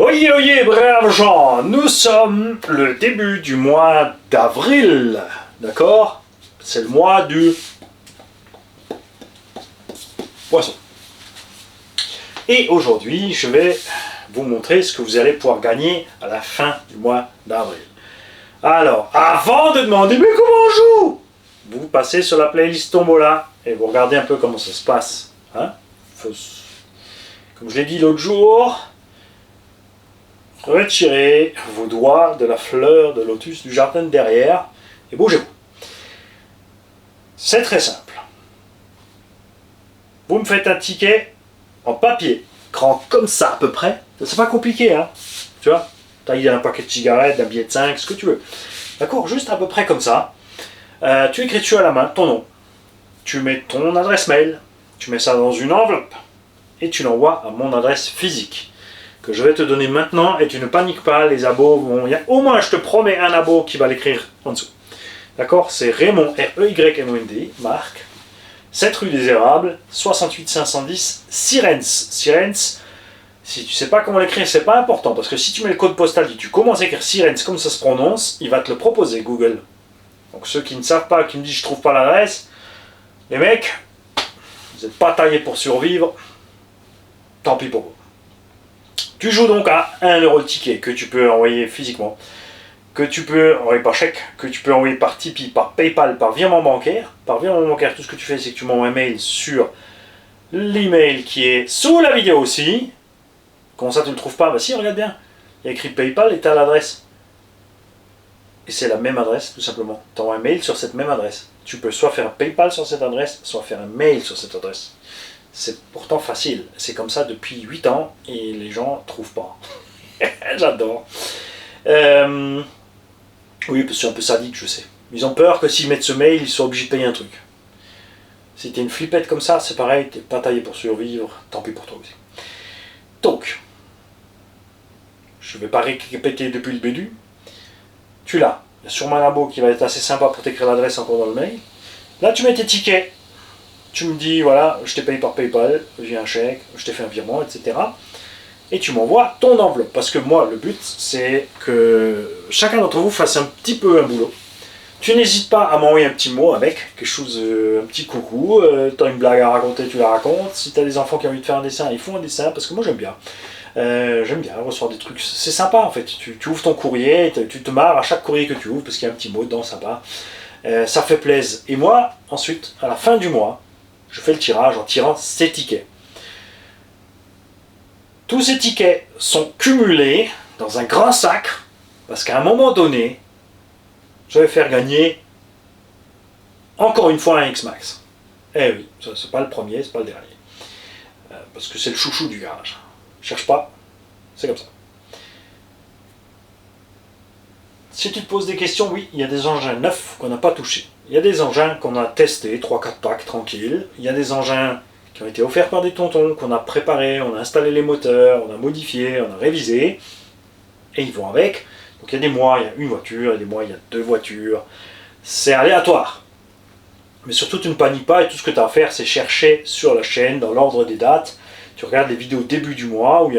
Oyez, oyez, braves gens, nous sommes le début du mois d'avril, d'accord? C'est le mois du poisson. Et aujourd'hui, je vais vous montrer ce que vous allez pouvoir gagner à la fin du mois d'avril. Alors, avant de demander, mais comment on joue? Vous passez sur la playlist Tombola et vous regardez un peu comment ça se passe. Hein? Comme je l'ai dit l'autre jour, retirez vos doigts de la fleur de lotus du jardin de derrière et bougez-vous. C'est très simple. Vous me faites un ticket en papier, grand comme ça à peu près. C'est pas compliqué, hein. Tu vois, taille d'un paquet de cigarettes, d'un billet de 5, ce que tu veux. D'accord, juste à peu près comme ça. Tu écris dessus à la main ton nom. Tu mets ton adresse mail. Tu mets ça dans une enveloppe. Et tu l'envoies à mon adresse physique, que je vais te donner maintenant, et tu ne paniques pas, les abos vont... Il y a au moins, je te promets, un abo qui va l'écrire en dessous. D'accord? C'est Raymond, R-E-Y-M-O-N-D, Marc, 7 rue des Érables, 68 510, Sirens. Sirens, si tu sais pas comment l'écrire, c'est pas important, parce que si tu mets le code postal et tu commences à écrire Sirens comme ça se prononce, il va te le proposer, Google. Donc ceux qui ne savent pas, qui me disent je trouve pas l'adresse, les mecs, vous n'êtes pas taillés pour survivre, tant pis pour vous. Tu joues donc à 1 € le ticket que tu peux envoyer physiquement, que tu peux envoyer par chèque, que tu peux envoyer par Tipeee, par Paypal, par virement bancaire. Par virement bancaire, tout ce que tu fais, c'est que tu m'envoies un mail sur l'email qui est sous la vidéo aussi. Comment ça, tu ne le trouves pas? Bah si, regarde bien. Il y a écrit Paypal et tu as l'adresse. Et c'est la même adresse, tout simplement. Tu envoies un mail sur cette même adresse. Tu peux soit faire un Paypal sur cette adresse, soit faire un mail sur cette adresse. C'est pourtant facile. C'est comme ça depuis 8 ans et les gens ne trouvent pas. J'adore. Oui, parce que c'est un peu sadique, je sais. Ils ont peur que s'ils mettent ce mail, ils soient obligés de payer un truc. Si t'es une flippette comme ça, c'est pareil, t'es pas taillé pour survivre, tant pis pour toi aussi. Donc, je vais pas répéter depuis le début. Tu l'as. Il y a sûrement un abo qui va être assez sympa pour t'écrire l'adresse encore dans le mail. Là, tu mets tes tickets. Tu me dis, voilà, je t'ai payé par Paypal, j'ai un chèque, je t'ai fait un virement, etc. Et tu m'envoies ton enveloppe. Parce que moi, le but, c'est que chacun d'entre vous fasse un petit peu un boulot. Tu n'hésites pas à m'envoyer un petit mot avec, quelque chose, un petit coucou. Tu as une blague à raconter, tu la racontes. Si tu as des enfants qui ont envie de faire un dessin, ils font un dessin, parce que moi j'aime bien. J'aime bien recevoir des trucs. C'est sympa en fait. Tu ouvres ton courrier, tu te marres à chaque courrier que tu ouvres, parce qu'il y a un petit mot dedans, sympa. Ça fait plaisir. Et moi, ensuite, à la fin du mois, je fais le tirage en tirant ces tickets. Tous ces tickets sont cumulés dans un grand sac, parce qu'à un moment donné, je vais faire gagner encore une fois un X-Max. Eh oui, c'est pas le premier, c'est pas le dernier. Parce que c'est le chouchou du garage. Cherche pas, c'est comme ça. Si tu te poses des questions, oui, il y a des engins neufs qu'on n'a pas touchés. Il y a des engins qu'on a testés, 3-4 packs, tranquille. Il y a des engins qui ont été offerts par des tontons, qu'on a préparés, on a installé les moteurs, on a modifié, on a révisé, et ils vont avec. Donc il y a des mois, il y a une voiture, il y a des mois, il y a 2 voitures. C'est aléatoire. Mais surtout, tu ne paniques pas, et tout ce que tu as à faire, c'est chercher sur la chaîne, dans l'ordre des dates. Tu regardes les vidéos début du mois, où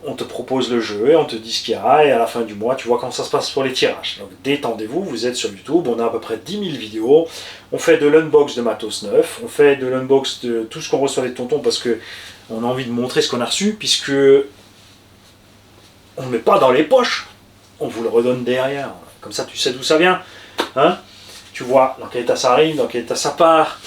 on te propose le jeu, et on te dit ce qu'il y a, et à la fin du mois, tu vois comment ça se passe pour les tirages. Donc détendez-vous, vous êtes sur YouTube, on a à peu près 10 000 vidéos, on fait de l'unbox de matos neuf, on fait de l'unbox de tout ce qu'on reçoit des tontons, parce que on a envie de montrer ce qu'on a reçu, puisque on ne met pas dans les poches, on vous le redonne derrière. Comme ça, tu sais d'où ça vient. Hein? Tu vois dans quel état ça arrive, dans quel état ça part.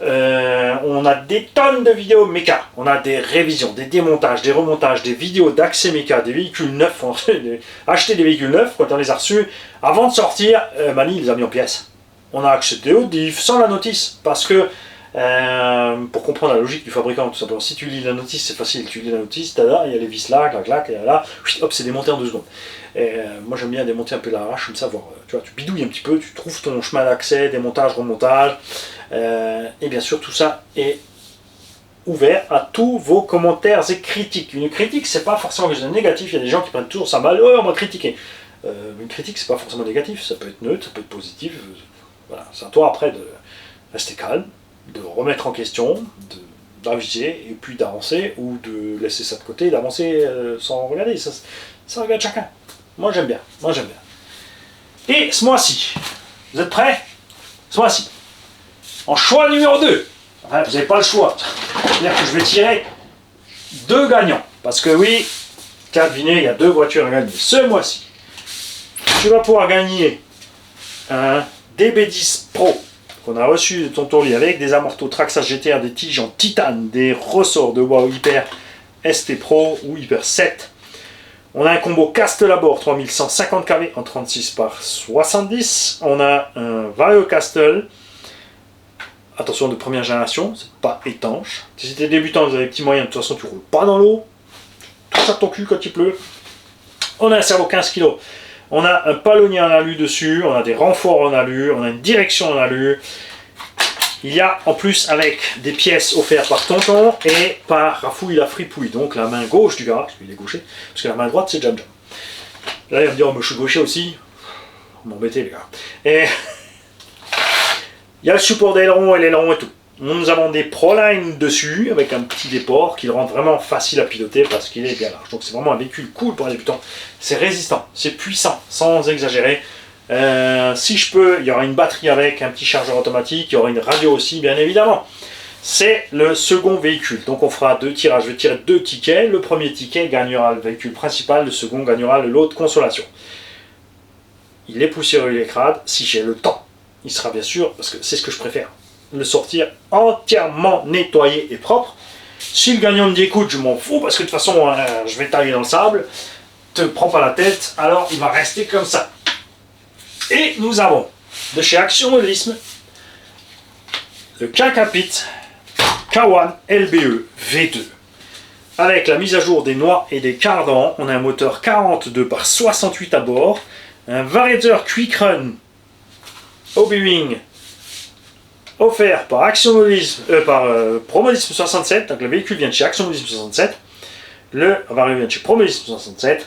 On a des tonnes de vidéos méca. On a des révisions, des démontages, des remontages, des vidéos d'accès méca, des véhicules neufs. On a acheté des véhicules neufs quand on les a reçus. Avant de sortir, Mani les a mis en pièces. On a acheté au diff sans la notice. Parce que, pour comprendre la logique du fabricant, tout simplement, si tu lis la notice, c'est facile. Tu lis la notice, tada, il y a les vis là, clac, clac, et là, hop, c'est démonté en 2 secondes. Et moi j'aime bien démonter un peu l'arrache, comme ça, voir, tu vois, tu bidouilles un petit peu, tu trouves ton chemin d'accès, démontage, remontage, et bien sûr tout ça est ouvert à tous vos commentaires et critiques. Une critique, c'est pas forcément quelque chose de négatif, il y a des gens qui prennent toujours ça mal, oh, on m'a critiqué. Une critique, c'est pas forcément négatif, ça peut être neutre, ça peut être positif, voilà, c'est à toi après de rester calme, de remettre en question, d'aviser et puis d'avancer ou de laisser ça de côté et d'avancer sans regarder. Ça regarde chacun. Moi j'aime bien. Et ce mois-ci, vous êtes prêts? Ce mois-ci, en choix numéro 2, enfin, vous n'avez pas le choix. C'est-à-dire que je vais tirer 2 gagnants. Parce que oui, t'as deviné, il y a 2 voitures à gagner. Ce mois-ci, tu vas pouvoir gagner un DB10 Pro qu'on a reçu de ton tourlis avec des amortos Traxxas GTR, des tiges en titane, des ressorts de bois Hyper ST Pro ou Hyper 7. On a un combo Castle-Labor 3150 kV en 36 par 70. On a un Vario Castle. Attention, de première génération, c'est pas étanche. Si t'es débutant, vous avez des petits moyens, de toute façon tu roules pas dans l'eau. Tout ça ton cul quand il pleut. On a un cerveau 15 kg. On a un palonnier en alu dessus, on a des renforts en alu, on a une direction en alu. Il y a en plus avec des pièces offertes par Tonton et par Rafouille la Fripouille, donc la main gauche du gars, parce qu'il est gaucher, parce que la main droite c'est Jam Jam. Là il va me dire, oh, mais je suis gaucher aussi. Vous m'embêtez les gars. Et il y a le support d'aileron et l'aileron et tout. Nous avons des Proline dessus avec un petit déport qui le rend vraiment facile à piloter parce qu'il est bien large. Donc c'est vraiment un véhicule cool pour un débutant. C'est résistant, c'est puissant, sans exagérer. Si je peux, il y aura une batterie avec, un petit chargeur automatique, il y aura une radio aussi, bien évidemment. C'est le second véhicule. Donc on fera 2 tirages. Je vais tirer 2 tickets. Le premier ticket gagnera le véhicule principal, le second gagnera le lot de consolation. Il est poussiéreux, il est crade. Si j'ai le temps, il sera bien sûr, parce que c'est ce que je préfère, le sortir entièrement nettoyé et propre. Si le gagnant me dit écoute, je m'en fous parce que de toute façon je vais tailler dans le sable, te prends pas la tête, alors il va rester comme ça. Et nous avons de chez Action Modelisme le Kakapit K1 LBE V2 avec la mise à jour des noix et des cardans. On a un moteur 42 par 68 à bord, un variateur Quick Run Hobby-Wing offert par Action Modelisme, par Promodisme 67, donc le véhicule vient de chez Action Modelisme 67, le vario vient de chez Promodisme 67,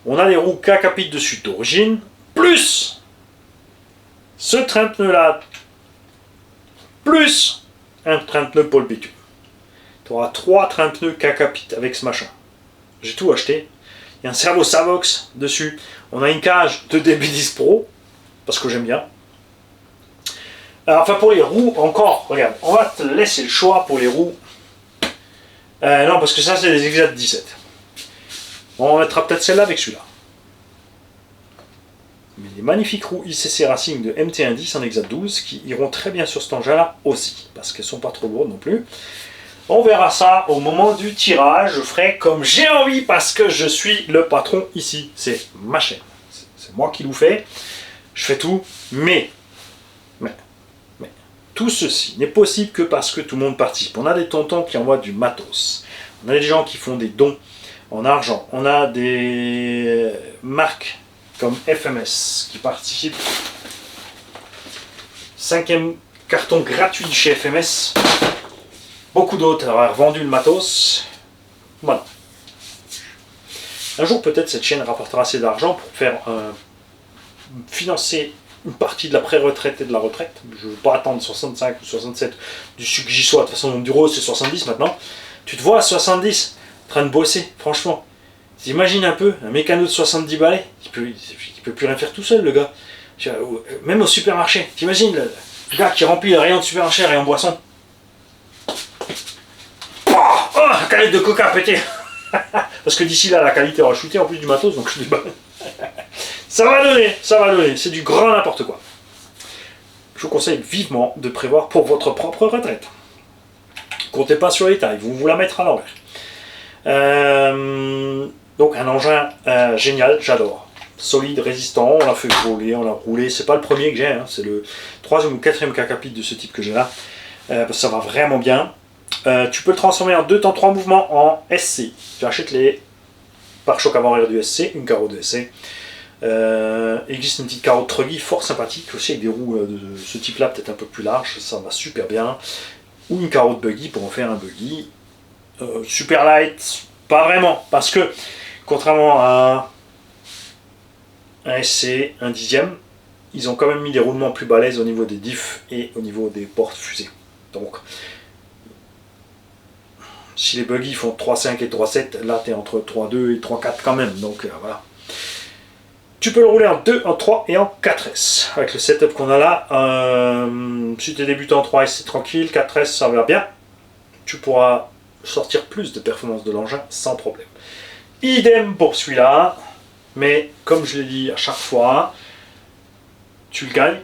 on a des roues Kakapit dessus d'origine, plus ce train-pneu là, plus un train-pneu Paul Bitume. Tu auras 3 trains-pneus Kakapit avec ce machin. J'ai tout acheté. Il y a un servo Savox dessus. On a une cage de DB10 Pro, parce que j'aime bien. Alors, enfin, pour les roues, encore, regarde, on va te laisser le choix pour les roues. Non, parce que ça, c'est des Exat 17. Bon, on mettra peut-être celle-là avec celui-là. Mais des magnifiques roues ICC Racing de MT110 en Exat 12 qui iront très bien sur cet engin-là aussi, parce qu'elles ne sont pas trop lourdes non plus. On verra ça au moment du tirage. Je ferai comme j'ai envie parce que je suis le patron ici. C'est ma chaîne. C'est moi qui vous fais. Je fais tout, mais tout ceci n'est possible que parce que tout le monde participe. On a des tontons qui envoient du matos. On a des gens qui font des dons en argent. On a des marques comme FMS qui participent. 5e carton gratuit chez FMS. Beaucoup d'autres auraient revendu le matos. Voilà. Un jour peut-être cette chaîne rapportera assez d'argent pour faire financer une partie de la pré-retraite et de la retraite. Je ne veux pas attendre 65 ou 67 du sucre que j'y sois. De toute façon, mon bureau c'est 70 maintenant. Tu te vois à 70 en train de bosser, franchement. T'imagines un peu, un mécano de 70 balais, il peut plus rien faire tout seul, le gars. Même au supermarché, t'imagines le gars qui remplit le rayon de supermarché, rayon boisson. Oh, la canette de coca a pété. Parce que d'ici là, la qualité aura chuté en plus du matos, donc je dis bah. Ça va donner, c'est du grand n'importe quoi. Je vous conseille vivement de prévoir pour votre propre retraite. Comptez pas sur les tailles, vous la mettre à l'envers. Donc un engin génial, j'adore. Solide, résistant, on l'a fait voler, on l'a roulé. C'est pas le premier que j'ai, hein, c'est le 3e ou 4e Kakapit de ce type que j'ai là. Parce que ça va vraiment bien. Tu peux le transformer en 2 temps 3 mouvements en SC. Tu achètes les pare-chocs avant-arrière du SC, une carreau de SC. Il existe une petite carreau de Truggy fort sympathique aussi avec des roues de ce type là peut-être un peu plus large, ça va super bien, ou une carreau de buggy pour en faire un buggy. Super light, pas vraiment, parce que contrairement à un SC, un 10e, ils ont quand même mis des roulements plus balèzes au niveau des diffs et au niveau des portes fusées. Donc Si les buggy font 3.5 et 3.7, là tu es entre 3.2 et 3.4 quand même. Donc voilà. Tu peux le rouler en 2, en 3 et en 4S. Avec le setup qu'on a là. Si tu es débutant en 3S, c'est tranquille. 4S, ça va bien. Tu pourras sortir plus de performance de l'engin sans problème. Idem pour celui-là. Mais comme je l'ai dit à chaque fois, tu le gagnes.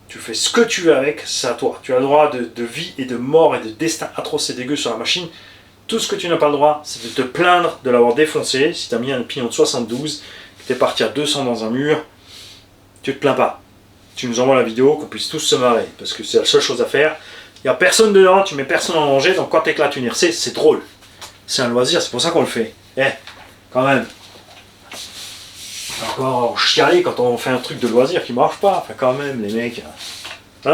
Tu fais ce que tu veux avec, c'est à toi. Tu as le droit de vie et de mort et de destin atroce et dégueu sur la machine. Tout ce que tu n'as pas le droit, c'est de te plaindre de l'avoir défoncé. Si tu as mis un pignon de 72, que tu es parti à 200 dans un mur, tu te plains pas. Tu nous envoies la vidéo, qu'on puisse tous se marrer, parce que c'est la seule chose à faire. Il n'y a personne dedans, tu mets personne en danger, donc quand tu éclates une IRC, c'est drôle. C'est un loisir, c'est pour ça qu'on le fait. Quand même. Encore chialer quand on fait un truc de loisir qui marche pas. Enfin, quand même, les mecs. Hein?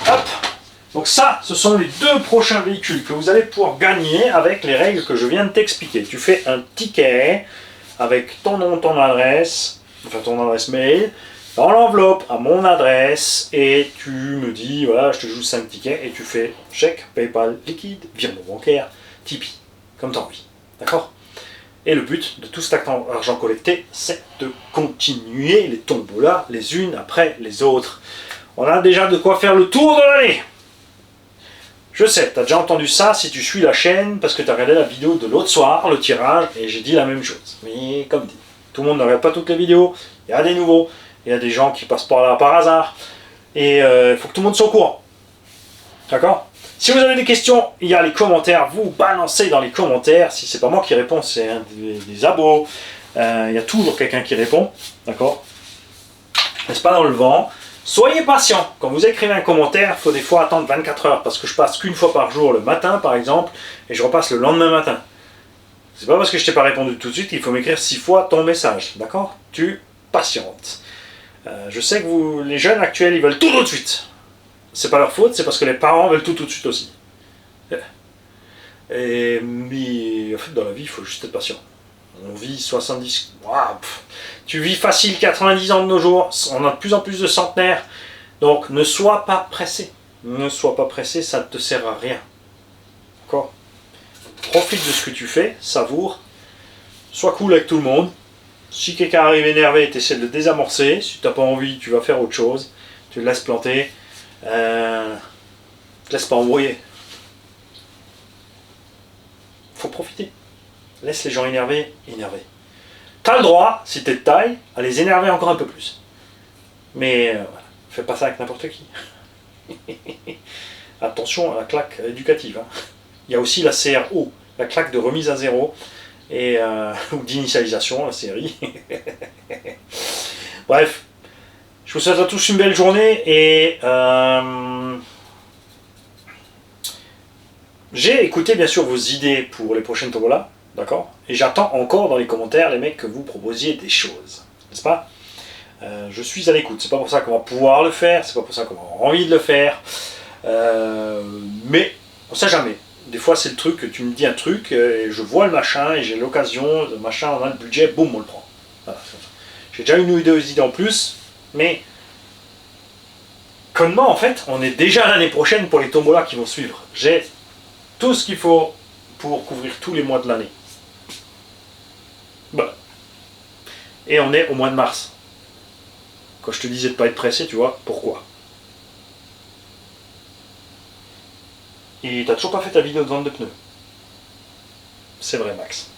Hop. Donc ça, ce sont les 2 prochains véhicules que vous allez pouvoir gagner avec les règles que je viens de t'expliquer. Tu fais un ticket avec ton nom, ton adresse, enfin ton adresse mail, dans l'enveloppe à mon adresse, et tu me dis, voilà, je te joue 5 tickets, et tu fais chèque, PayPal, liquide, virement bancaire, Tipeee. Comme t'as envie, d'accord? Et le but de tout cet argent collecté, c'est de continuer les tombolas les unes après les autres. On a déjà de quoi faire le tour de l'année. Je sais, t'as déjà entendu ça si tu suis la chaîne, parce que t'as regardé la vidéo de l'autre soir, le tirage, et j'ai dit la même chose. Mais comme dit, tout le monde ne regarde pas toutes les vidéos, il y a des nouveaux, il y a des gens qui passent par là par hasard, et il faut que tout le monde soit au courant. D'accord? Si vous avez des questions, il y a les commentaires, vous balancez dans les commentaires. Si c'est pas moi qui réponds, c'est un des abos. Il y a toujours quelqu'un qui répond, d'accord? N'est-ce pas dans le vent? Soyez patient. Quand vous écrivez un commentaire, il faut des fois attendre 24 heures parce que je passe qu'une fois par jour le matin, par exemple, et je repasse le lendemain matin. C'est pas parce que je t'ai pas répondu tout de suite qu'il faut m'écrire 6 fois ton message, d'accord? Tu patientes. Je sais que les jeunes actuels, ils veulent tout de suite. C'est pas leur faute, c'est parce que les parents veulent tout de suite aussi. Mais en fait, dans la vie, il faut juste être patient. On vit 70... tu vis facile 90 ans de nos jours, on a de plus en plus de centenaires. Donc, ne sois pas pressé. Ne sois pas pressé, ça ne te sert à rien. D'accord? Profite de ce que tu fais, savoure. Sois cool avec tout le monde. Si quelqu'un arrive énervé, tu essaies de le désamorcer. Si tu n'as pas envie, tu vas faire autre chose. Tu le laisses planter. Te laisse pas embrouiller. Faut profiter. Laisse les gens énervés. T'as le droit, si t'es de taille, à les énerver encore un peu plus. Mais voilà. Fais pas ça avec n'importe qui. Attention à la claque éducative. Hein. Il y a aussi la CRO, la claque de remise à zéro, et ou d'initialisation, la série. Bref. Je vous souhaite à tous une belle journée et j'ai écouté bien sûr vos idées pour les prochaines tombolas, d'accord? Et j'attends encore dans les commentaires les mecs que vous proposiez des choses, n'est-ce pas? Je suis à l'écoute, c'est pas pour ça qu'on va pouvoir le faire, c'est pas pour ça qu'on va avoir envie de le faire, mais on sait jamais. Des fois c'est le truc que tu me dis un truc et je vois le machin et j'ai l'occasion, le machin, on a le budget, boum, on le prend. Voilà, j'ai déjà une ou deux idées en plus. Mais, connement, en fait, on est déjà l'année prochaine pour les tombolas qui vont suivre. J'ai tout ce qu'il faut pour couvrir tous les mois de l'année. Voilà. Et on est au mois de mars. Quand je te disais de ne pas être pressé, tu vois, pourquoi? Et t'as toujours pas fait ta vidéo de vente de pneus. C'est vrai, Max.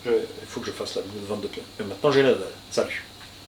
Il faut que je fasse la vidéo de vente de pneus. Mais maintenant, j'ai la dalle. Salut.